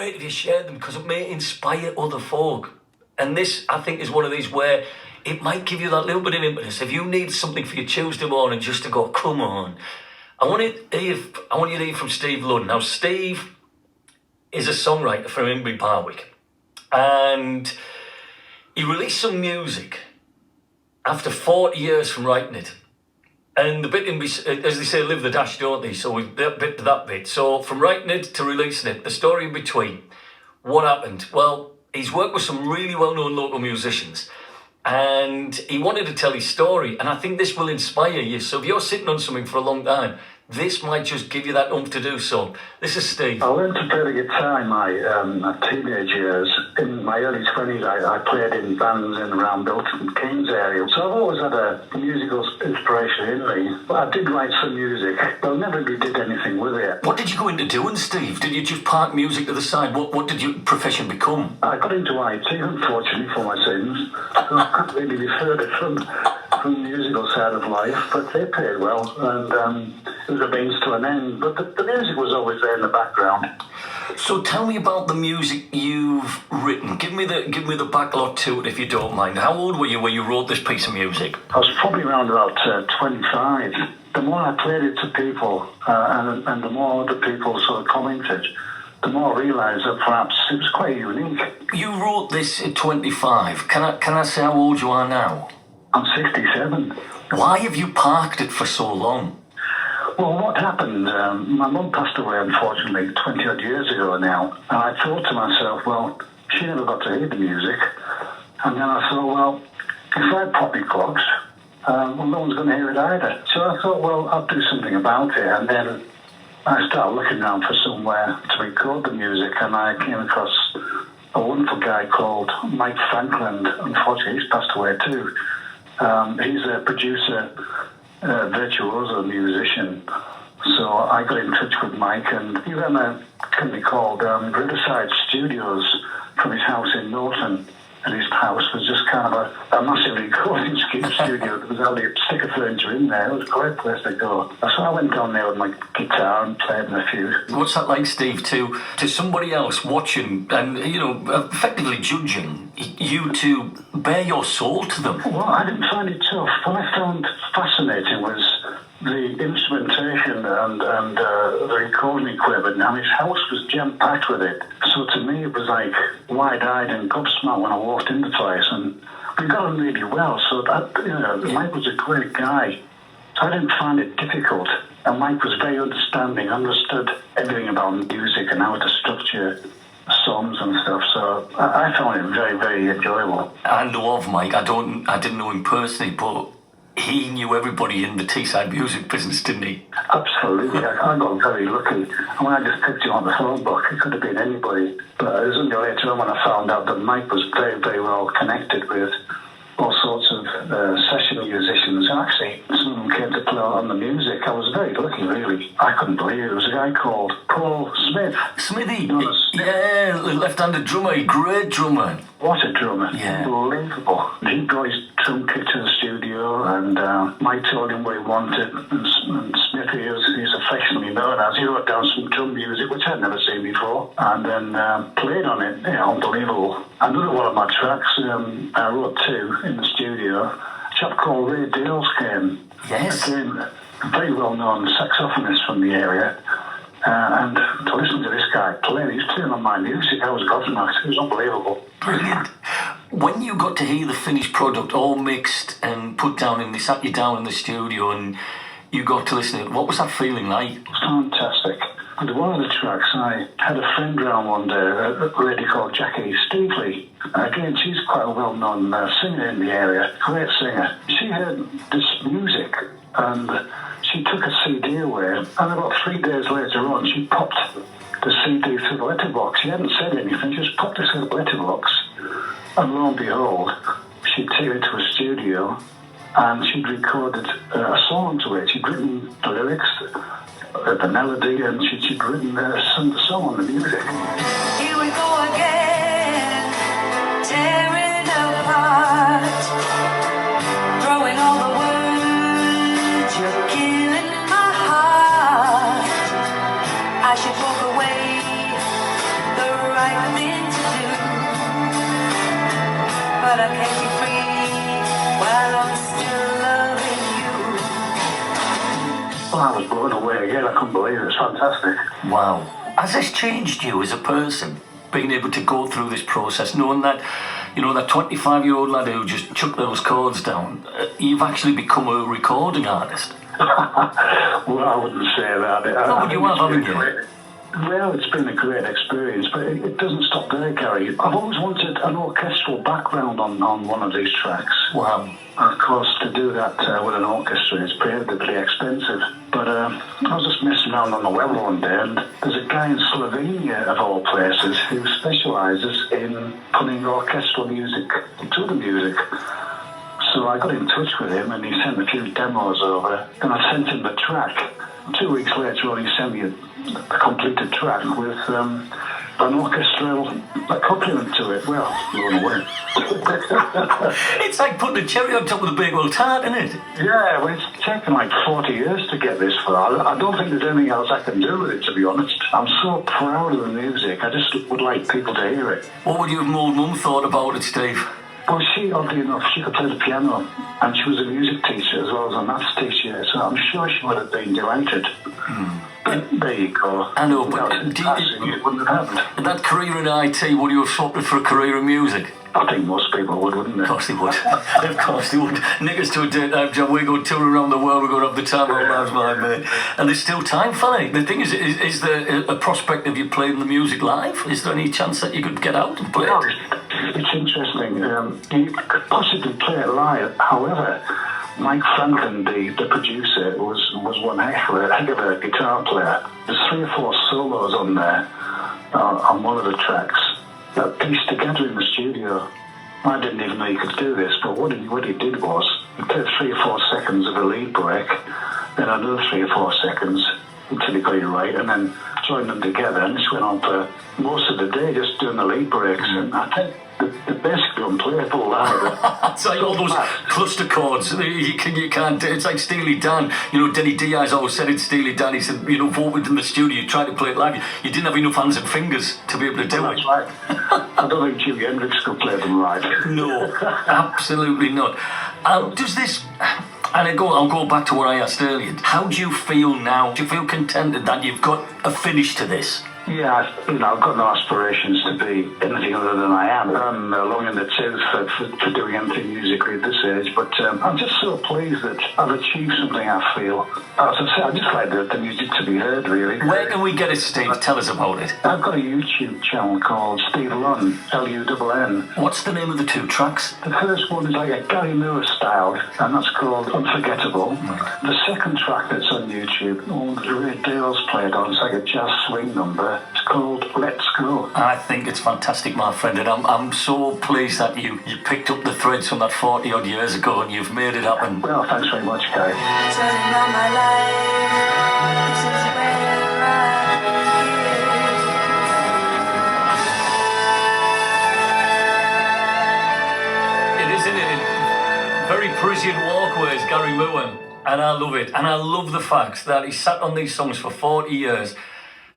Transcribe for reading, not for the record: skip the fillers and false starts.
great if you shared them because it may inspire other folk. And this, I think, is one of these where it might give you that little bit of impetus. If you need something for your Tuesday morning just to go, come on. I want you to hear from Steve Lunn. Now, Steve is a songwriter from Inbury Barwick. And he released some music after 40 years from writing it. And the bit, as they say, live the dash, don't they? So we've bit to that bit. So from writing it to releasing it, the story in between, what happened? Well, he's worked with some really well-known local musicians. And he wanted to tell his story. And I think this will inspire you. So if you're sitting on something for a long time, this might just give you that oomph to do so. This is Steve. I learned to play the guitar in my teenage years. In my early 20s, I played in bands in and around Milton Keynes area. So I've always had a musical inspiration in me. But I did write some music, but I never really did anything with it. What did you go into doing, Steve? Did you just park music to the side? What did your profession become? I got into IT, unfortunately, for my sins. So I couldn't really be further from the musical side of life, but they paid well, and it was a means to an end. But the music was always there in the background. So tell me about the music you've written. Give me the backlog to it, if you don't mind. How old were you when you wrote this piece of music? I was probably around about 25. The more I played it to people, and the more other people sort of commented, the more I realised that perhaps it was quite unique. You wrote this at 25. Can I say how old you are now? I'm 67. Why have you parked it for so long? Well, what happened, my mum passed away, unfortunately, 20-odd years ago now. And I thought to myself, well, she never got to hear the music. And then I thought, well, if I pop my clogs, well, no one's going to hear it either. So I thought, well, I'll do something about it. And then I started looking around for somewhere to record the music, and I came across a wonderful guy called Mike Franklin. Unfortunately, he's passed away too. He's a producer, virtuoso musician. So I got in touch with Mike, and he ran a company called Riverside Studios from his house in Norton. And his house was just kind of a massive recording studio. There was only a stick of furniture in there. It was a great place to go. So I went down there with my guitar and played in a few. What's that like, Steve, to somebody else watching and, effectively judging you to bare your soul to them? Well, I didn't find it tough. What I found fascinating was the instrumentation and the recording equipment. Now, his house was jam-packed with it. So to me, it was like wide-eyed and gobsmacked when I walked in the place. And we got on really well. So that, Mike was a great guy. So I didn't find it difficult. And Mike was very understanding, understood everything about music and how to structure songs and stuff. So I found it very, very enjoyable. I know of Mike. I didn't know him personally, but he knew everybody in the Teesside music business, didn't he? Absolutely. I got very lucky. And when I just picked you on the phone book, it could have been anybody. But it was only later on when I found out that Mike was very, very well connected with all sorts of session musicians. And actually, some of them came to play on the music. I was very lucky, really. I couldn't believe it. There was a guy called Paul Smith. Smithy? Yeah, left-handed drummer, great drummer. What a drummer. Yeah. Unbelievable. He brought his drum kit to the studio, and Mike told him what he wanted, and Smithy, as he's affectionately known as, he wrote down some drum music, which I'd never seen before, and then played on it. Yeah, unbelievable. Another one of my tracks, I wrote two in the studio. A chap called Ray Dales came. Yes. Again, a very well-known saxophonist from the area. And to listen to this guy play, he's playing on my music. I was gobsmacked. It was unbelievable. Brilliant. When you got to hear the finished product all mixed and put down, and they sat you down in the studio and you got to listen to it, what was that feeling like? Fantastic. And one of the tracks, I had a friend round one day, a lady called Jackie Steveley. Again, she's quite a well-known singer in the area, great singer. She heard this music and she took a CD away, and about 3 days later on, she popped the CD through the letterbox. She hadn't said anything, just popped it through the letterbox. And lo and behold, she'd taken it to a studio, and she'd recorded a song to it. She'd written the lyrics, the melody, and she'd written sung the song on the music. Here we go again, tearing apart, throwing all the words, you're killing my heart. I should walk away the right thing to do. But I can't be free while I'm still loving you. Well, I was blown away again. I couldn't believe it. It's fantastic. Wow. Has this changed you as a person, being able to go through this process, knowing that, you know, that 25-year-old lad who just chucked those chords down, you've actually become a recording artist? Well, I wouldn't say that. No, but you have, haven't you? Well, it's been a great experience, but it doesn't stop there, Gary. I've always wanted an orchestral background on one of these tracks. Wow. And of course, to do that with an orchestra is prohibitively expensive. But I was just messing around on the web one day, and there's a guy in Slovenia, of all places, who specialises in putting orchestral music to the music. So I got in touch with him, and he sent a few demos over, and I sent him the track. 2 weeks later on, he sent me a completed track with an orchestral accompaniment to it. Well, blown away. It's like putting a cherry on top of the Bakewell tart, isn't it? Yeah, well, it's taken like 40 years to get this far. I don't think there's anything else I can do with it, to be honest. I'm so proud of the music. I just would like people to hear it. What would your old mum thought about it, Steve? Well, she, oddly enough, she could play the piano, and she was a music teacher as well as a maths teacher, so I'm sure she would have been delighted. But there you go. I know, but it wouldn't have happened. that career in IT, would you have swapped it for a career in music? I think most people would, wouldn't they? Of course they would. Of course they would. Nick us to a daytime job. We go touring around the world. We're going to have the time of our lives, my mate. And there's still time for it. The thing is there a prospect of you playing the music live? Is there any chance that you could get out and play it? It's interesting. You could possibly play it live. However, Mike Franklin, the producer, was one heck of a guitar player. There's 3 or 4 solos on there, on one of the tracks, that pieced together in the studio. I didn't even know you could do this, but what he did was, he played 3 or 4 seconds of a lead break, then another 3 or 4 seconds until he got it right, and then joined them together, and this went on for most of the day, just doing the lead breaks, and I think they're basically unplayable live. It's like all those cluster chords. You can't. It's like Steely Dan. You know, Denny Diaz always said in Steely Dan. He said, you know, voted in the studio. You tried to play it live. You didn't have enough hands and fingers to be able to do it. That's right. I don't think Jimi Hendrix could play them live. No, absolutely not. Does this? And I'll go back to what I asked earlier. How do you feel now? Do you feel contented that you've got a finish to this? Yeah, I've got no aspirations to be anything other than I am. I'm long in the tooth for doing anything musically at this age, but I'm just so pleased that I've achieved something, I feel. As I say, I just like the music to be heard, really. Where can we get it, Steve? Tell us about it. I've got a YouTube channel called Steve Lunn, Lunn. What's the name of the 2 tracks? The first one is like a Gary Moore style, and that's called Unforgettable. Right. The second track that's on YouTube, Ray Dale's played on, it's like a jazz swing number. It's called Let's Go. I think it's fantastic, my friend, and I'm so pleased that you picked up the threads from that 40-odd years ago and you've made it happen. Well, thanks very much, Gary. Turning on my life, this is where I begin. It is, isn't it? Very Parisian walkways, Gary Moore, and I love it. And I love the fact that he sat on these songs for 40 years